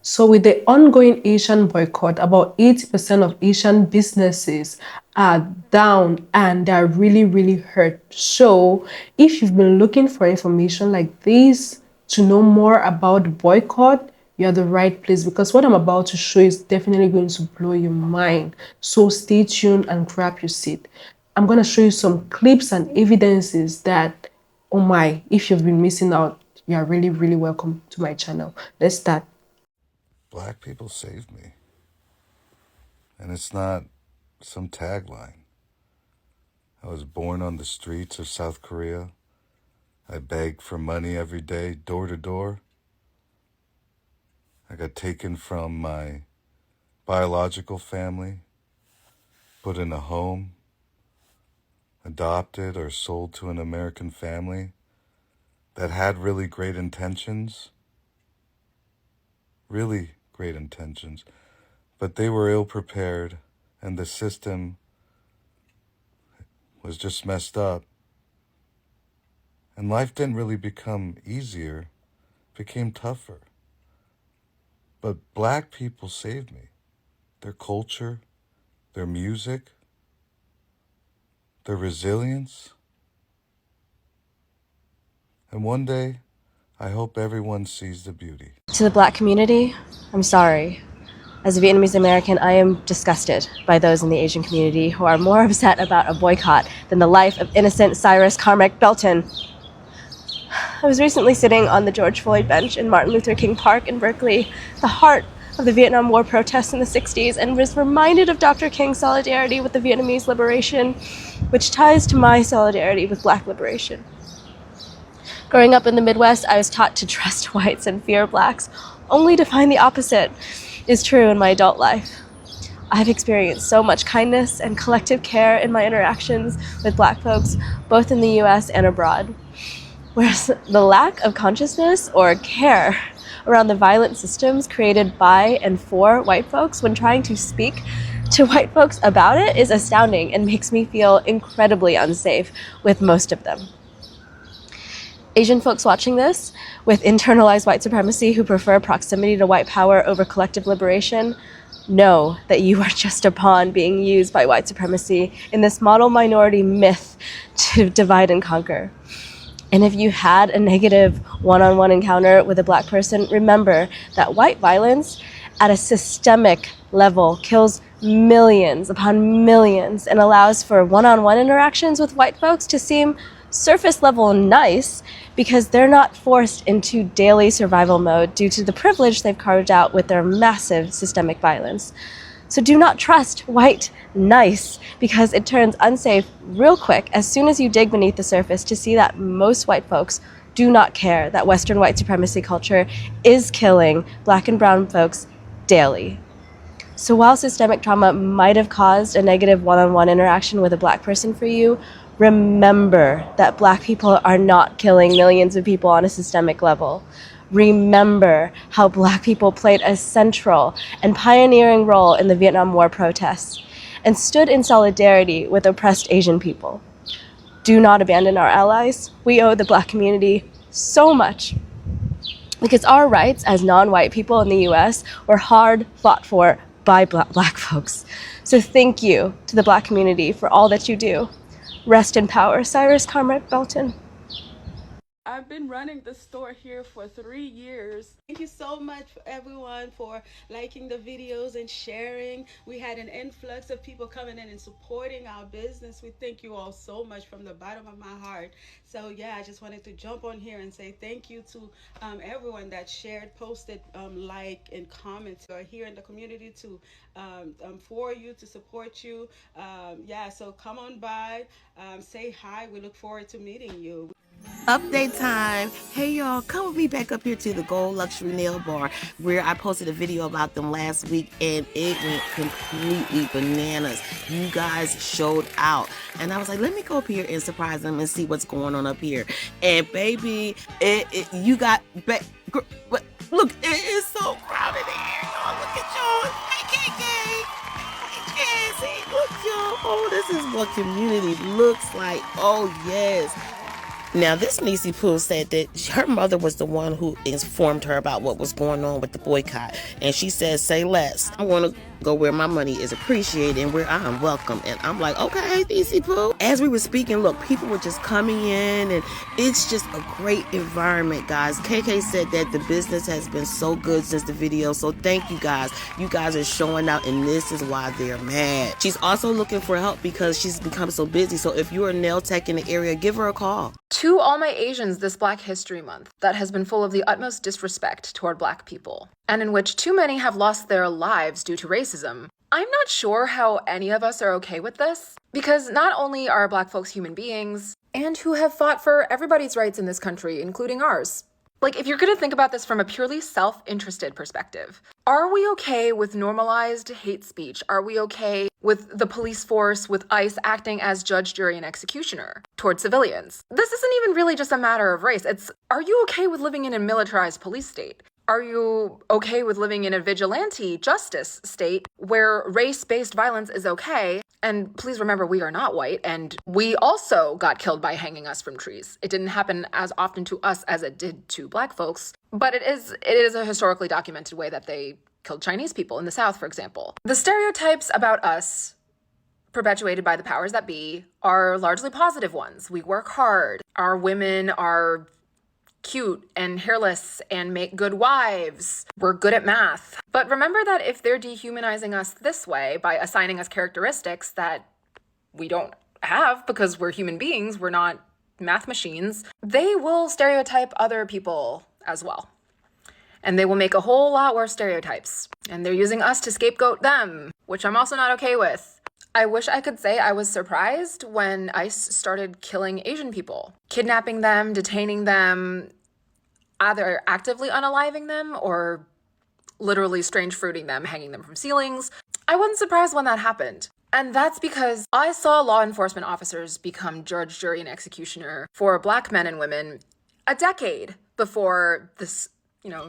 So with the ongoing Asian boycott, about 80% of Asian businesses are down and they're really, really hurt. So if you've been looking for information like this to know more about boycott, you're the right place, because what I'm about to show is definitely going to blow your mind. So stay tuned and grab your seat. I'm going to show you some clips and evidences that, oh my, if you've been missing out, you are really, really welcome to my channel. Let's start. Black people saved me. And it's not some tagline. I was born on the streets of South Korea. I begged for money every day, door to door. I got taken from my biological family, put in a home, adopted or sold to an American family that had really great intentions. Really great intentions. But they were ill prepared, and the system was just messed up. And life didn't really become easier, it became tougher. But black people saved me. Their culture, their music, their resilience. And one day, I hope everyone sees the beauty. To the Black community, I'm sorry. As a Vietnamese American, I am disgusted by those in the Asian community who are more upset about a boycott than the life of innocent Cyrus Carmack Belton. I was recently sitting on the George Floyd bench in Martin Luther King Park in Berkeley, the heart of the Vietnam War protests in the 60s, and was reminded of Dr. King's solidarity with the Vietnamese liberation, which ties to my solidarity with Black liberation. Growing up in the Midwest, I was taught to trust whites and fear Blacks, only to find the opposite is true in my adult life. I've experienced so much kindness and collective care in my interactions with Black folks, both in the US and abroad. Whereas the lack of consciousness or care around the violent systems created by and for white folks when trying to speak to white folks about it is astounding and makes me feel incredibly unsafe with most of them. Asian folks watching this, with internalized white supremacy who prefer proximity to white power over collective liberation, know that you are just a pawn being used by white supremacy in this model minority myth to divide and conquer. And if you had a negative one-on-one encounter with a Black person, remember that white violence at a systemic level kills millions upon millions and allows for one-on-one interactions with white folks to seem surface level nice because they're not forced into daily survival mode due to the privilege they've carved out with their massive systemic violence. So do not trust white nice, because it turns unsafe real quick as soon as you dig beneath the surface to see that most white folks do not care that Western white supremacy culture is killing Black and brown folks daily. So while systemic trauma might have caused a negative one-on-one interaction with a Black person for you, remember that Black people are not killing millions of people on a systemic level. Remember how Black people played a central and pioneering role in the Vietnam War protests and stood in solidarity with oppressed Asian people. Do not abandon our allies. We owe the Black community so much, because our rights as non-white people in the US were hard fought for by Black folks. So thank you to the Black community for all that you do. Rest in power, Cyrus Carmack Belton. I've been running the store here for 3 years. Thank you so much for everyone for liking the videos and sharing. We had an influx of people coming in and supporting our business. We thank you all so much from the bottom of my heart. So yeah, I just wanted to jump on here and say thank you to everyone that shared, posted, like, and comments. Are here in the community to for you, to support you. Yeah, so come on by, say hi. We look forward to meeting you. Update time. Hey y'all, come with me back up here to the Gold Luxury Nail Bar, where I posted a video about them last week and it went completely bananas. You guys showed out. And I was like, let me go up here and surprise them and see what's going on up here. And baby, you got look, it is so crowded here. Y'all, look at y'all. Hey, KK. Hey, Jazzy. Look, y'all. Oh, this is what community looks like. Oh, yes. Now, this Niecy Pooh said that her mother was the one who informed her about what was going on with the boycott. And she said, say less. I want to go where my money is appreciated and where I am welcome. And I'm like, okay, Niecy Pooh. As we were speaking, look, people were just coming in, and it's just a great environment, guys. KK said that the business has been so good since the video. So thank you guys. You guys are showing out, and this is why they're mad. She's also looking for help because she's become so busy. So if you're a nail tech in the area, give her a call. To all my Asians this Black History Month that has been full of the utmost disrespect toward Black people, and in which too many have lost their lives due to racism, I'm not sure how any of us are okay with this, because not only are Black folks human beings, and who have fought for everybody's rights in this country, including ours. Like, if you're gonna think about this from a purely self-interested perspective, are we okay with normalized hate speech? Are we okay with the police force, with ICE acting as judge, jury, and executioner towards civilians? This isn't even really just a matter of race. It's, are you okay with living in a militarized police state? Are you okay with living in a vigilante justice state where race-based violence is okay? And please remember, we are not white, and we also got killed by hanging us from trees. It didn't happen as often to us as it did to Black folks, but it is a historically documented way that they killed Chinese people in the South, for example. The stereotypes about us, perpetuated by the powers that be, are largely positive ones. We work hard. Our women are cute and hairless and make good wives. We're good at math. But remember that if they're dehumanizing us this way by assigning us characteristics that we don't have because we're human beings, we're not math machines, they will stereotype other people as well. And they will make a whole lot worse stereotypes. And they're using us to scapegoat them, which I'm also not okay with. I wish I could say I was surprised when ICE started killing Asian people, kidnapping them, detaining them, either actively unaliving them or literally strange fruiting them, hanging them from ceilings. I wasn't surprised when that happened. And that's because I saw law enforcement officers become judge, jury, and executioner for Black men and women a decade before this,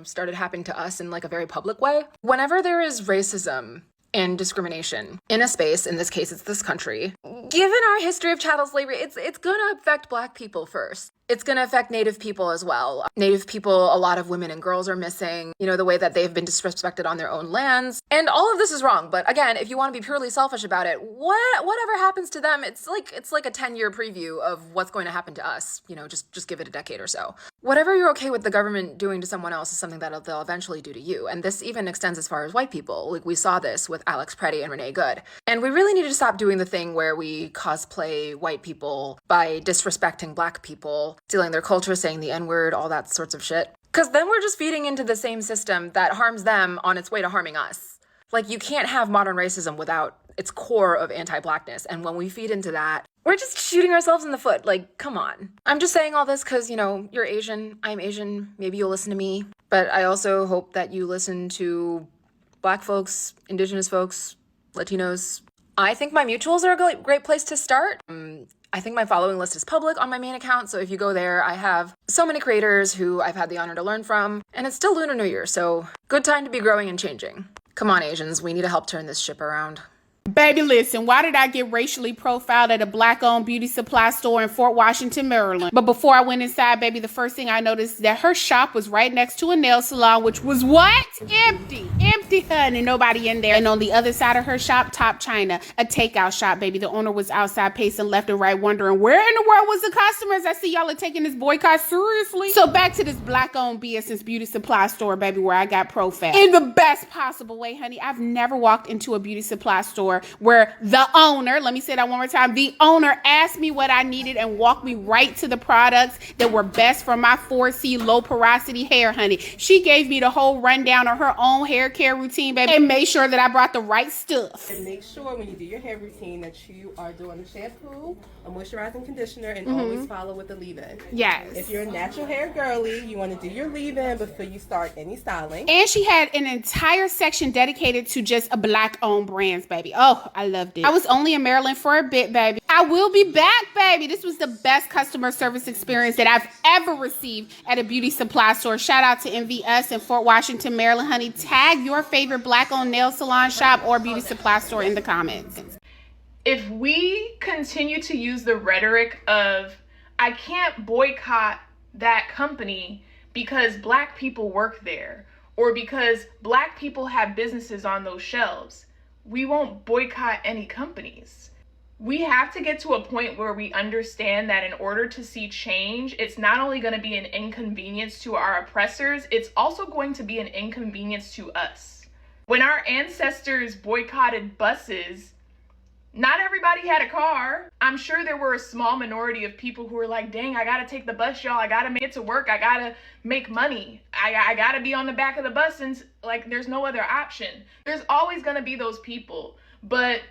started happening to us in like a very public way. Whenever there is racism and discrimination in a space, in this case, it's this country, given our history of chattel slavery, it's gonna affect Black people first. It's gonna affect Native people as well. Native people, a lot of women and girls are missing, the way that they've been disrespected on their own lands. And all of this is wrong. But again, if you want to be purely selfish about it, whatever happens to them, it's like a 10-year preview of what's going to happen to us. Just give it a decade or so. Whatever you're okay with the government doing to someone else is something that they'll eventually do to you. And this even extends as far as white people. Like, we saw this with Alex Preddy and Renee Good. And we really need to stop doing the thing where we cosplay white people by disrespecting Black people, stealing their culture, saying the N-word, all that sorts of shit. Because then we're just feeding into the same system that harms them on its way to harming us. Like, you can't have modern racism without its core of anti-blackness. And when we feed into that, we're just shooting ourselves in the foot. Like, come on. I'm just saying all this because, you're Asian, I'm Asian, maybe you'll listen to me. But I also hope that you listen to Black folks, Indigenous folks, Latinos. I think my mutuals are a great place to start. I think my following list is public on my main account, so if you go there, I have so many creators who I've had the honor to learn from, and it's still Lunar New Year, so good time to be growing and changing. Come on, Asians, we need to help turn this ship around. Baby, listen, why did I get racially profiled at a Black-owned beauty supply store in Fort Washington, Maryland? But before I went inside, baby, the first thing I noticed is that her shop was right next to a nail salon, which was what? Empty, honey, nobody in there. And on the other side of her shop, Top China, a takeout shop, baby. The owner was outside pacing left and right, wondering where in the world was the customers? I see y'all are taking this boycott seriously. So back to this Black-owned BS's beauty supply store, baby, where I got profiled. In the best possible way, honey. I've never walked into a beauty supply store where the owner, let me say that one more time, the owner asked me what I needed and walked me right to the products that were best for my 4C low porosity hair, honey. She gave me the whole rundown of her own hair care routine, baby, and made sure that I brought the right stuff. And make sure when you do your hair routine that you are doing the shampoo, a moisturizing conditioner, and always follow with the leave-in. Yes. If you're a natural hair girly, you want to do your leave-in before you start any styling. And she had an entire section dedicated to just a Black-owned brands, baby. Oh, I loved it. I was only in Maryland for a bit, baby. I will be back, baby. This was the best customer service experience that I've ever received at a beauty supply store. Shout out to MVS in Fort Washington, Maryland, honey. Tag your favorite Black-owned nail salon shop or beauty supply store in the comments. If we continue to use the rhetoric of I can't boycott that company because black people work there or because black people have businesses on those shelves. We won't boycott any companies. We have to get to a point where we understand that in order to see change, it's not only going to be an inconvenience to our oppressors, it's also going to be an inconvenience to us. When our ancestors boycotted buses, not everybody had a car. I'm sure there were a small minority of people who were like, dang, I gotta take the bus, y'all. I gotta make it to work. I gotta make money. I gotta be on the back of the bus, and like, there's no other option. There's always gonna be those people. But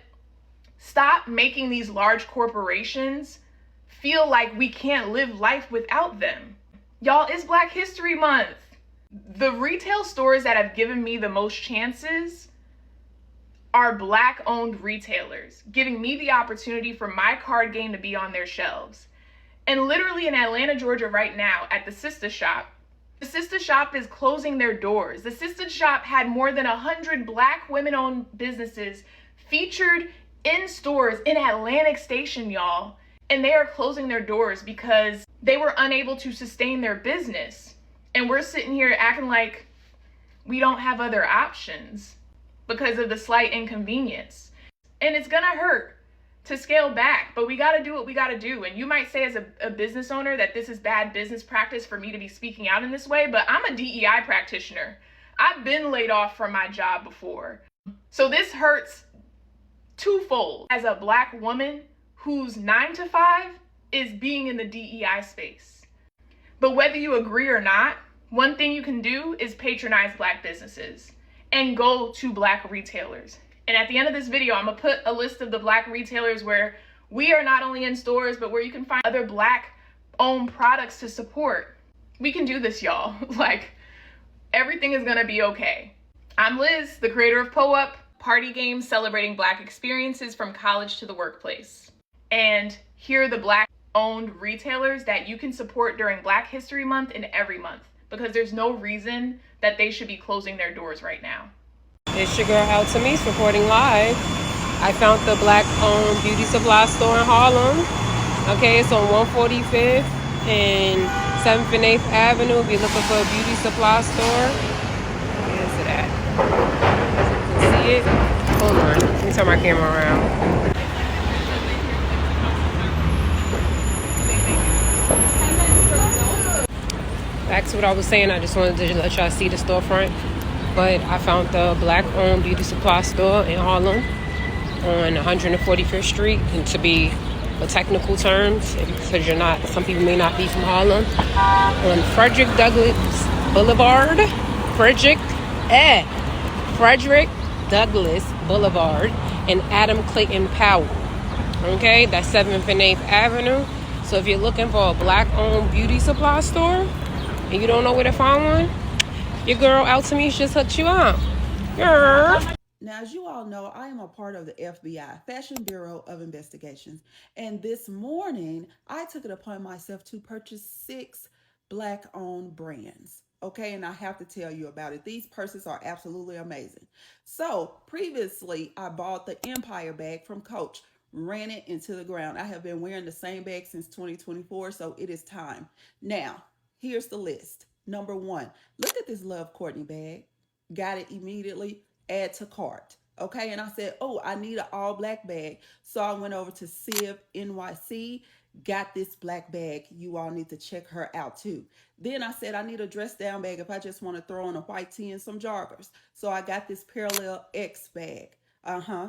stop making these large corporations feel like we can't live life without them. Y'all, it's Black History Month. The retail stores that have given me the most chances are black owned retailers, giving me the opportunity for my card game to be on their shelves. And literally in Atlanta, Georgia right now at the Sister Shop, the Sister Shop is closing their doors. The Sister Shop had more than 100 black women owned businesses featured in stores in Atlantic Station, y'all. And they are closing their doors because they were unable to sustain their business. And we're sitting here acting like we don't have other options because of the slight inconvenience. And it's gonna hurt to scale back, but we gotta do what we gotta do. And you might say as a business owner that this is bad business practice for me to be speaking out in this way, but I'm a DEI practitioner. I've been laid off from my job before. So this hurts twofold as a black woman whose 9 to 5 is being in the DEI space. But whether you agree or not, one thing you can do is patronize black businesses and go to black retailers. And at the end of this video, I'm gonna put a list of the black retailers where we are not only in stores, but where you can find other black owned products to support. We can do this, y'all. Like, everything is gonna be okay. I'm Liz, the creator of POUP, party games celebrating black experiences from college to the workplace. And here are the black owned retailers that you can support during Black History Month and every month, because there's no reason that they should be closing their doors right now. It's your girl Altamise reporting live. I found the black-owned beauty supply store in Harlem. Okay, it's on 145th and 7th and 8th Avenue. If you're looking for a beauty supply store, where is it at? You can see it. Hold on, let me turn my camera around. Back to what I was saying, I just wanted to let y'all see the storefront. But I found the black-owned beauty supply store in Harlem on 145th Street. And to be the technical terms, because you're not, some people may not be from Harlem, on Frederick Douglass Boulevard. Frederick Douglass Boulevard and Adam Clayton Powell. Okay, that's 7th and 8th Avenue. So if you're looking for a black-owned beauty supply store, and you don't know where to find one, your girl Altamise just hooked you up. Girl. Now, as you all know, I am a part of the FBI, Fashion Bureau of Investigations. And this morning, I took it upon myself to purchase 6 black-owned brands. Okay, and I have to tell you about it. These purses are absolutely amazing. So, previously, I bought the Empire bag from Coach, ran it into the ground. I have been wearing the same bag since 2024, so it is time. Now, here's the list. Number 1, look at this Love Courtney bag. Got it immediately. Add to cart. Okay, and I said, oh, I need an all black bag. So I went over to Civ NYC, got this black bag. You all need to check her out too. Then I said, I need a dress down bag if I just want to throw on a white tee and some joggers. So I got this Parallel X bag.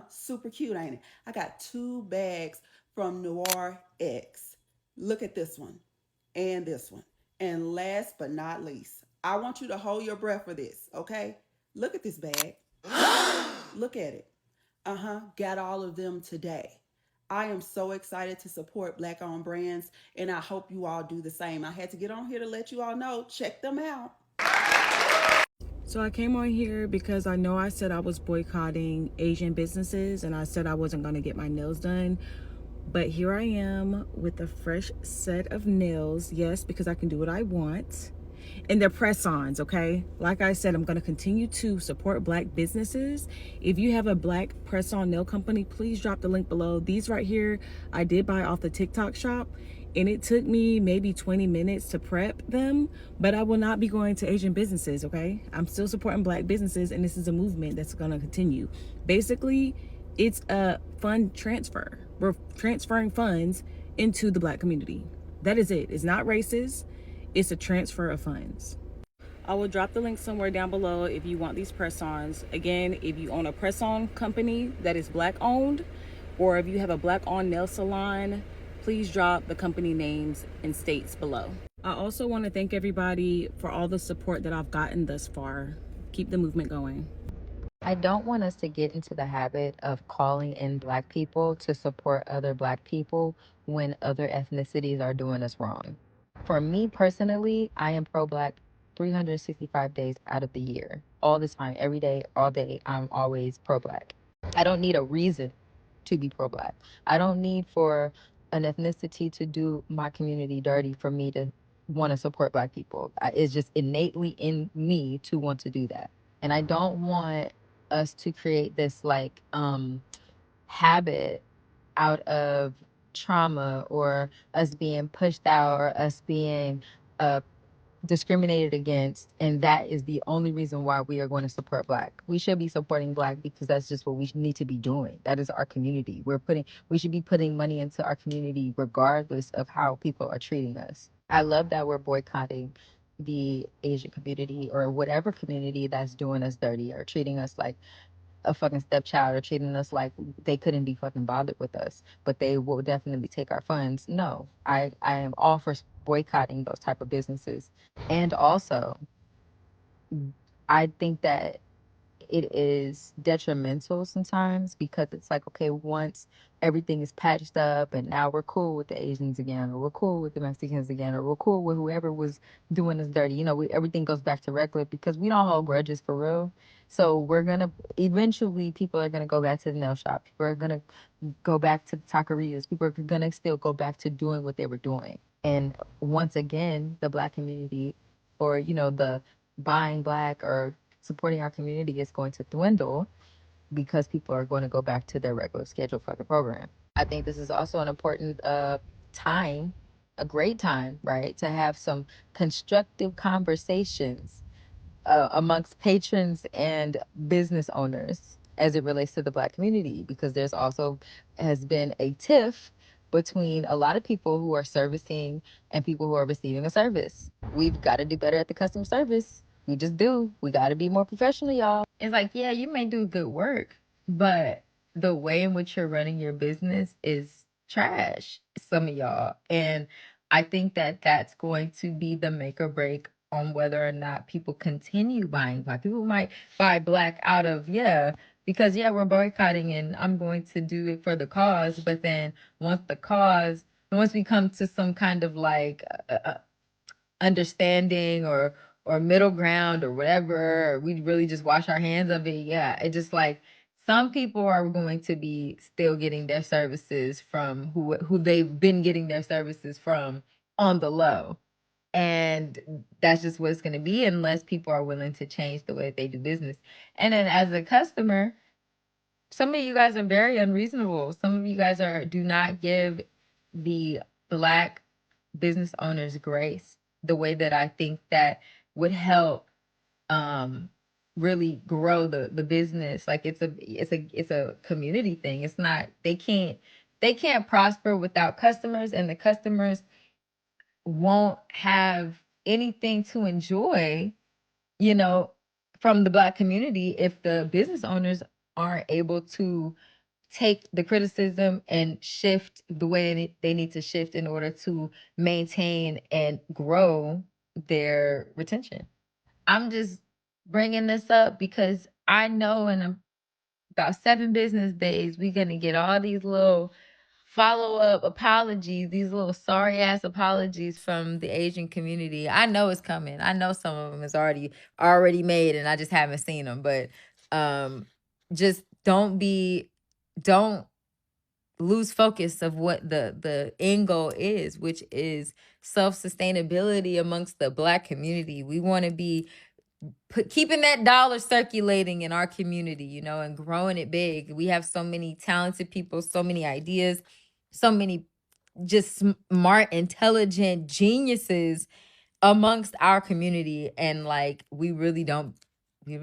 Super cute, ain't it? I got 2 bags from Noir X. Look at this one and this one. And last but not least, I want you to hold your breath for this, okay? Look at this bag. Look at it. Got all of them today. I am so excited to support black-owned brands, and I hope you all do the same. I had to get on here to let you all know. Check them out. So I came on here because I know I said I was boycotting Asian businesses, and I said I wasn't going to get my nails done. But here I am with a fresh set of nails. Yes, because I can do what I want. And they're press-ons, okay? Like I said, I'm going to continue to support black businesses. If you have a black press-on nail company, please drop the link below. These right here, I did buy off the TikTok shop. and it took me maybe 20 minutes to prep them, but I will not be going to Asian businesses, okay? I'm still supporting Black businesses, and this is a movement that's going to continue. Basically, it's a fund transfer. We're transferring funds into the Black community. That is it. It's not racist. It's a transfer of funds. I will drop the link somewhere down below if you want these press-ons. Again, if you own a press-on company that is Black owned, or if you have a Black owned nail salon, please drop the company names and states below. I also want to thank everybody for all the support that I've gotten thus far. Keep the movement going. I don't want us to get into the habit of calling in Black people to support other Black people when other ethnicities are doing us wrong. For me personally, I am pro Black 365 days out of the year. All the time, every day, all day, I'm always pro Black. I don't need a reason to be pro Black. I don't need for an ethnicity to do my community dirty for me to want to support Black people. It's just innately in me to want to do that. And I don't want us to create this like habit out of trauma or us being pushed out or us being uh discriminated against, and that is the only reason why we are going to support Black. We should be supporting Black because that's just what we need to be doing. That is our community. We should be putting money into our community regardless of how people are treating us. I love that we're boycotting the Asian community or whatever community that's doing us dirty or treating us like a fucking stepchild or treating us like they couldn't be fucking bothered with us, but they will definitely take our funds. No, I am all for boycotting those type of businesses. And also, I think that it is detrimental sometimes because it's like, okay, once everything is patched up and now we're cool with the Asians again, or we're cool with the Mexicans again, or we're cool with whoever was doing us dirty, everything goes back to regular because we don't hold grudges for real. So we're gonna eventually people are gonna go back to the nail shop. People are gonna go back to the taquerias. People are gonna still go back to doing what they were doing. And once again, the Black community or, the buying Black or supporting our community is going to dwindle because people are going to go back to their regular schedule for the program. I think this is also an important time, a great time, right, to have some constructive conversations amongst patrons and business owners as it relates to the Black community, because there's also has been a tiff between a lot of people who are servicing and people who are receiving a service. We've got to do better at the customer service. We just do. We got to be more professional, y'all. It's like, yeah, you may do good work, but the way in which you're running your business is trash, some of y'all. And I think that that's going to be the make or break on whether or not people continue buying Black. People might buy Black out of, yeah, because, yeah, we're boycotting and I'm going to do it for the cause. But then once we come to some kind of like understanding or middle ground or whatever, or we really just wash our hands of it. Yeah, it just like some people are going to be still getting their services from who they've been getting their services from on the low. And that's just what it's going to be unless people are willing to change the way they do business. And then as a customer, some of you guys are very unreasonable. Some of you guys do not give the Black business owners grace the way that I think that would help really grow the business. Like it's a community thing. It's not they can't prosper without customers, and the customers won't have anything to enjoy, you know, from the Black community if the business owners aren't able to take the criticism and shift the way they need to shift in order to maintain and grow their retention. I'm just bringing this up because I know in about 7 business days, we're going to get all these little follow-up apologies, these little sorry ass apologies from the Asian community. I know it's coming. I know some of them is already made and I just haven't seen them, but just don't lose focus of what the end goal is, which is self-sustainability amongst the Black community. We want to be keeping that dollar circulating in our community, and growing it big. We have so many talented people, so many ideas, so many just smart, intelligent geniuses amongst our community, and like we really don't be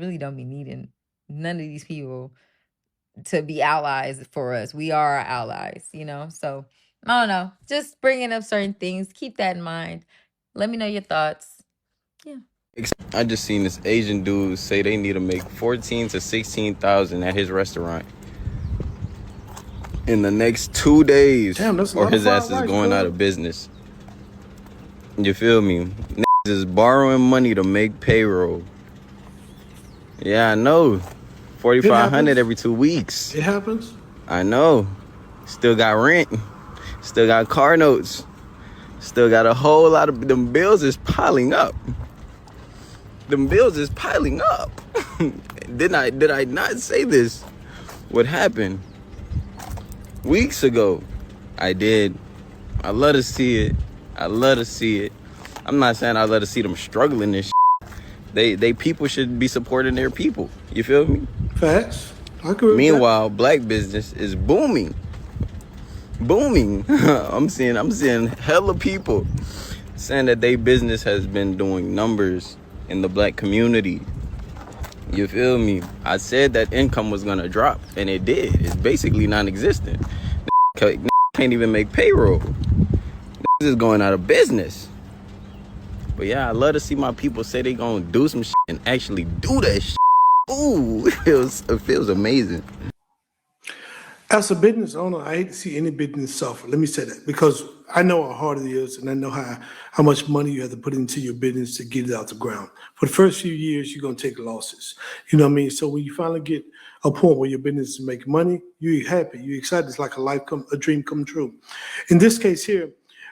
needing none of these people to be allies for us. We are our allies, you know? So I don't know, just bringing up certain things. Keep that in mind. Let me know your thoughts. Yeah. I just seen this Asian dude say they need to make 14 to 16,000 at his restaurant in the next 2 days. Damn, that's a or lot of his fried ass is rice, going cuz. out of business. You feel me? Niggas is borrowing money to make payroll. Yeah, I know. It 4,500 happens. every 2 weeks. It happens. I know. Still got rent. Still got car notes. Still got a whole lot of them bills is piling up. Them bills is piling up. Did I not say this? What happened weeks ago? I did. I love to see it. I love to see it. I'm not saying I love to see them struggling and shit. They people should be supporting their people. You feel me? Facts. I agree with Meanwhile, black business is booming. Booming. I'm seeing hella people saying that their business has been doing numbers in the black community. You feel me? I said that income was gonna drop, and it did. It's basically non-existent. Can't even make payroll. This is going out of business. But yeah, I love to see my people say they gonna do some shit and actually do that shit. Ooh, it feels amazing. As a business owner, I hate to see any business suffer. Let me say that because I know how hard it is, and I know how much money you have to put into your business to get it out the ground. For the first few years, you're gonna take losses. You know what I mean? So when you finally get a point where your business is making money, you're happy, you're excited. It's like a dream come true. In this case here,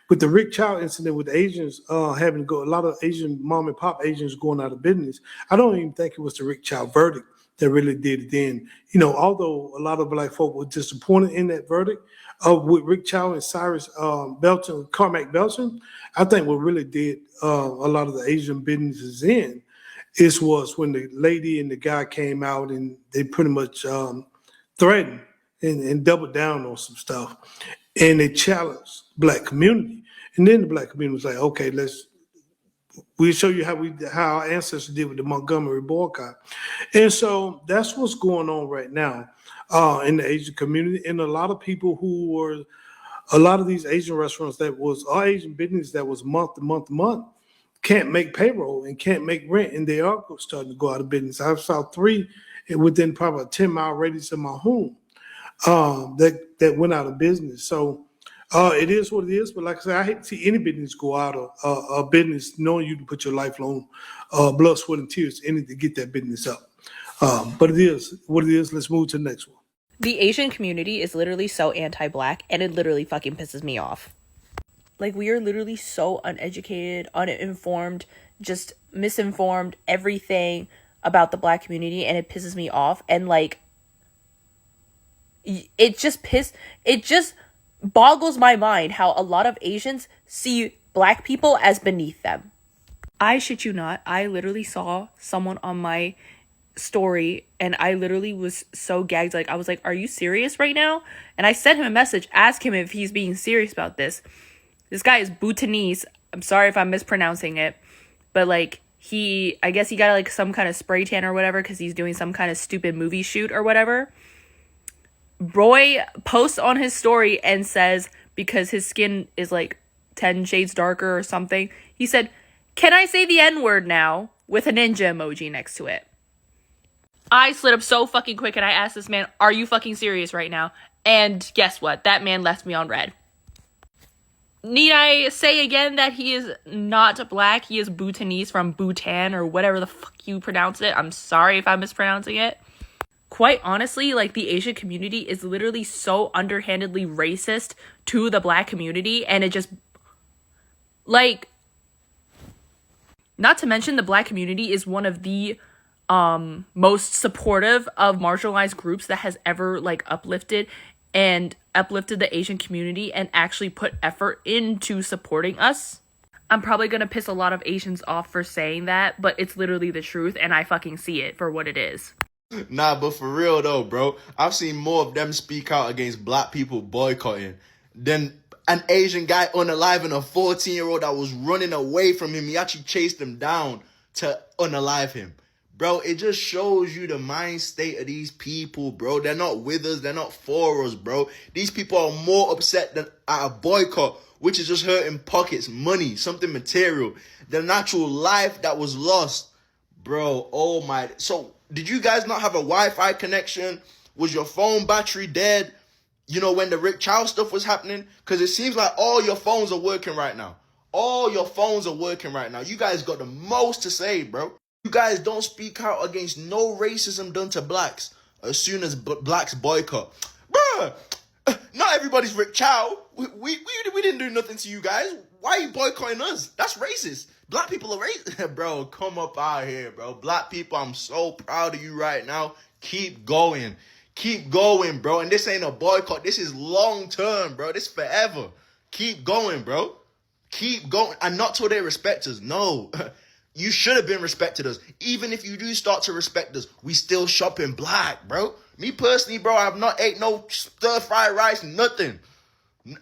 with the Rick Child incident with Asians having to go, a lot of Asian mom and pop Asians going out of business. I don't even think it was the Rick Child verdict that really did it then. You know, although a lot of black folk were disappointed in that verdict with Rick Child and Cyrus Belton, Carmack Belton, I think what really did a lot of the Asian businesses in was when the lady and the guy came out and they pretty much threatened and doubled down on some stuff. And they challenged black community. And then the black community was like, okay, we'll show you how our ancestors did with the Montgomery boycott. And so that's what's going on right now in the Asian community. And a lot of these Asian restaurants or Asian business that was month to month can't make payroll and can't make rent. And they are starting to go out of business. I saw 3 within probably a 10-mile radius of my home that went out of business. So it is what it is. But like I said, I hate to see any business go out of a business knowing you can put your lifelong blood, sweat, and tears in it to get that business up. But it is what it is. Let's move to the next one. The Asian community is literally so anti-black, and it literally fucking pisses me off. Like, we are literally so uneducated, uninformed, just misinformed, everything about the black community, and it pisses me off. And like, it just boggles my mind how a lot of Asians see black people as beneath them. I shit you not, I literally saw someone on my story and I literally was so gagged. Like, I was like, are you serious right now? And I sent him a message, ask him if he's being serious about this. This guy is Bhutanese. I'm sorry if I'm mispronouncing it, but like, I guess he got like some kind of spray tan or whatever because he's doing some kind of stupid movie shoot or whatever. Roy posts on his story and says, because his skin is like 10 shades darker or something, he said, "Can I say the N-word now?" with a ninja emoji next to it. I slid up so fucking quick and I asked this man, are you fucking serious right now? And guess what? That man left me on red. Need I say again that he is not black? He is Bhutanese from Bhutan or whatever the fuck you pronounce it. I'm sorry if I'm mispronouncing it. Quite honestly, like, the Asian community is literally so underhandedly racist to the black community, and it just, like, not to mention the black community is one of the most supportive of marginalized groups that has ever, like, uplifted the Asian community and actually put effort into supporting us. I'm probably gonna piss a lot of Asians off for saying that, but it's literally the truth, and I fucking see it for what it is. Nah, but for real though, bro, I've seen more of them speak out against black people boycotting than an Asian guy unaliving a 14-year-old that was running away from him. He actually chased him down to unalive him. Bro, it just shows you the mind state of these people, bro. They're not with us. They're not for us, bro. These people are more upset than at a boycott, which is just hurting pockets, money, something material. The natural life that was lost. Bro, oh my. So, did you guys not have a Wi-Fi connection? Was your phone battery dead? You know, when the Rick Chow stuff was happening? Because it seems like all your phones are working right now. All your phones are working right now. You guys got the most to say, bro. You guys don't speak out against no racism done to blacks as soon as blacks boycott. Bruh, not everybody's Rick Chow. We didn't do nothing to you guys. Why are you boycotting us? That's racist. Black people are racist. Bro, come up out here, bro. Black people, I'm so proud of you right now. Keep going. Keep going, bro. And this ain't a boycott. This is long term, bro. This forever. Keep going, bro. Keep going. And not till they respect us. No. You should have been respected us. Even if you do start to respect us, we still shopping black, bro. Me personally, bro, I have not ate no stir-fried rice, nothing.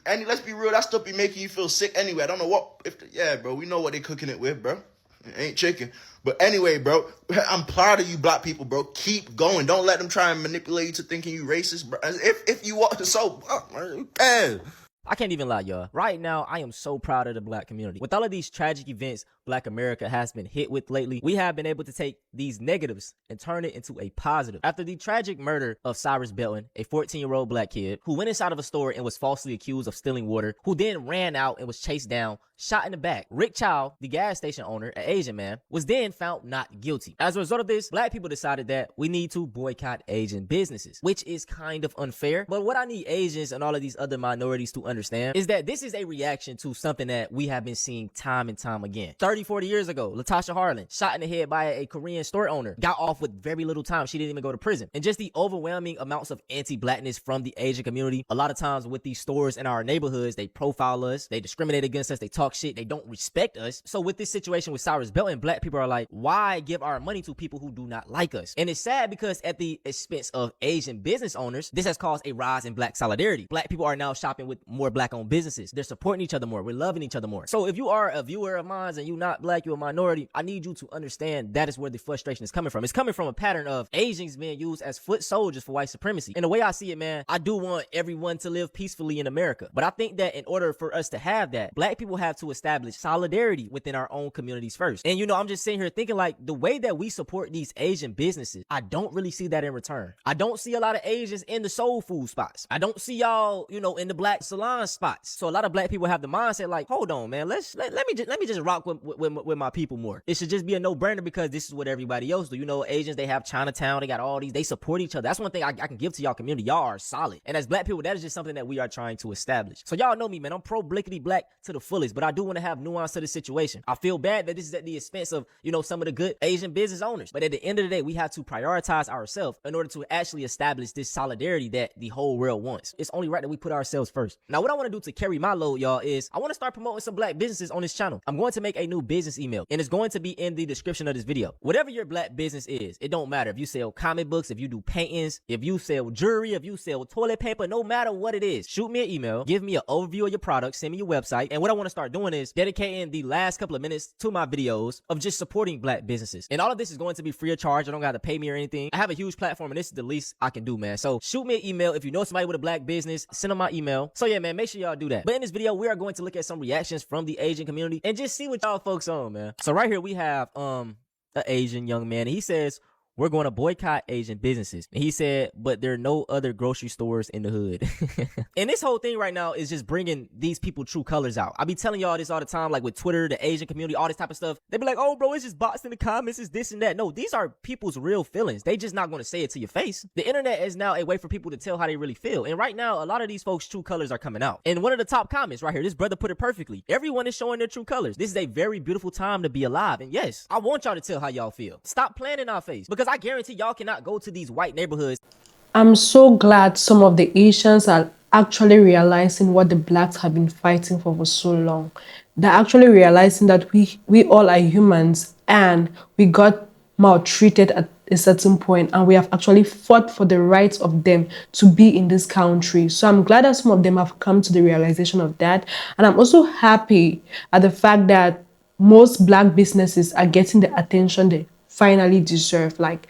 And let's be real, that stuff be making you feel sick anyway. I don't know what, yeah, bro, we know what they cooking it with, bro. It ain't chicken. But anyway, bro, I'm proud of you black people, bro. Keep going. Don't let them try and manipulate you to thinking you racist, bro. If you want to, so, who cares? I can't even lie, y'all. Right now, I am so proud of the black community. With all of these tragic events black America has been hit with lately, we have been able to take these negatives and turn it into a positive. After the tragic murder of Cyrus Belton, a 14-year-old black kid who went inside of a store and was falsely accused of stealing water, who then ran out and was chased down, shot in the back. Rick Chow, the gas station owner, an Asian man, was then found not guilty. As a result of this, black people decided that we need to boycott Asian businesses, which is kind of unfair. But what I need Asians and all of these other minorities to understand is that this is a reaction to something that we have been seeing time and time again. 30, 40 years ago, Latasha Harlan, shot in the head by a Korean store owner, got off with very little time. She didn't even go to prison. And just the overwhelming amounts of anti-blackness from the Asian community. A lot of times with these stores in our neighborhoods, they profile us, they discriminate against us, they talk shit, they don't respect us. So with this situation with Cyrus Belton, black people are like, why give our money to people who do not like us? And it's sad because at the expense of Asian business owners, this has caused a rise in black solidarity. Black people are now shopping with more black-owned businesses. They're supporting each other more. We're loving each other more. So if you are a viewer of mine and you're not black, you're a minority, I need you to understand that is where the frustration is coming from. It's coming from a pattern of Asians being used as foot soldiers for white supremacy. And the way I see it, man, I do want everyone to live peacefully in America. But I think that in order for us to have that, black people have to establish solidarity within our own communities first. And you know, I'm just sitting here thinking like the way that we support these Asian businesses, I don't really see that in return. I don't see a lot of Asians in the soul food spots. I don't see y'all, you know, in the black salon spots. So a lot of black people have the mindset like, hold on, man, let me just rock with my people more. It should just be a no-brainer because this is what everybody else do. You know, Asians, they have Chinatown, they got all these, they support each other. That's one thing I can give to y'all community. Y'all are solid. And as black people, that is just something that we are trying to establish. So y'all know me, man. I'm pro-blickety black to the fullest, but I do want to have nuance to the situation. I feel bad that this is at the expense of, you know, some of the good Asian business owners. But at the end of the day, we have to prioritize ourselves in order to actually establish this solidarity that the whole world wants. It's only right that we put ourselves first. Now, what I want to do to carry my load, y'all, is I want to start promoting some black businesses on this channel. I'm going to make a new business email, and it's going to be in the description of this video. Whatever your black business is, it don't matter if you sell comic books, if you do paintings, if you sell jewelry, if you sell toilet paper, no matter what it is, shoot me an email, give me an overview of your product, send me your website, and what I want to start doing is dedicating the last couple of minutes to my videos of just supporting black businesses. And all of this is going to be free of charge. I don't got to pay me or anything. I have a huge platform, and this is the least I can do, man. So shoot me an email. If you know somebody with a black business, send them my email. So yeah, man, make sure y'all do that. But in this video, we are going to look at some reactions from the Asian community and just see what y'all folks on, man. So right here we have an Asian young man, and he says, we're going to boycott Asian businesses. And he said, but there are no other grocery stores in the hood. And this whole thing right now is just bringing these people true colors out. I be telling y'all this all the time, like with Twitter, the Asian community, all this type of stuff. They be like, oh, bro, it's just bots in the comments, it's this and that. No, these are people's real feelings. They just not going to say it to your face. The internet is now a way for people to tell how they really feel. And right now, a lot of these folks' true colors are coming out. And one of the top comments right here, this brother put it perfectly. Everyone is showing their true colors. This is a very beautiful time to be alive. And yes, I want y'all to tell how y'all feel. Stop playing in our face, because I guarantee y'all cannot go to these white neighborhoods. I'm so glad some of the Asians are actually realizing what the blacks have been fighting for so long. They're actually realizing that we all are humans and we got maltreated at a certain point, and we have actually fought for the rights of them to be in this country. So I'm glad that some of them have come to the realization of that, and I'm also happy at the fact that most Black businesses are getting the attention they finally deserve. Like,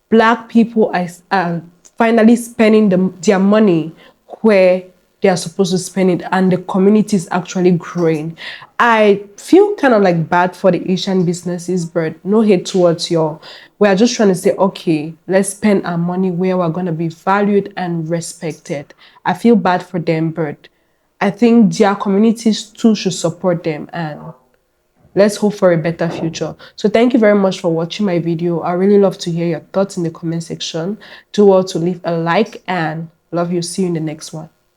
Black people are finally spending their money where they are supposed to spend it, and the community is actually growing. I feel kind of like bad for the Asian businesses, but no hate towards y'all. We are just trying to say, okay, let's spend our money where we're going to be valued and respected. I feel bad for them, but I think their communities too should support them, and let's hope for a better future. So thank you very much for watching my video. I really love to hear your thoughts in the comment section. Do well to leave a like, and love you. See you in the next one.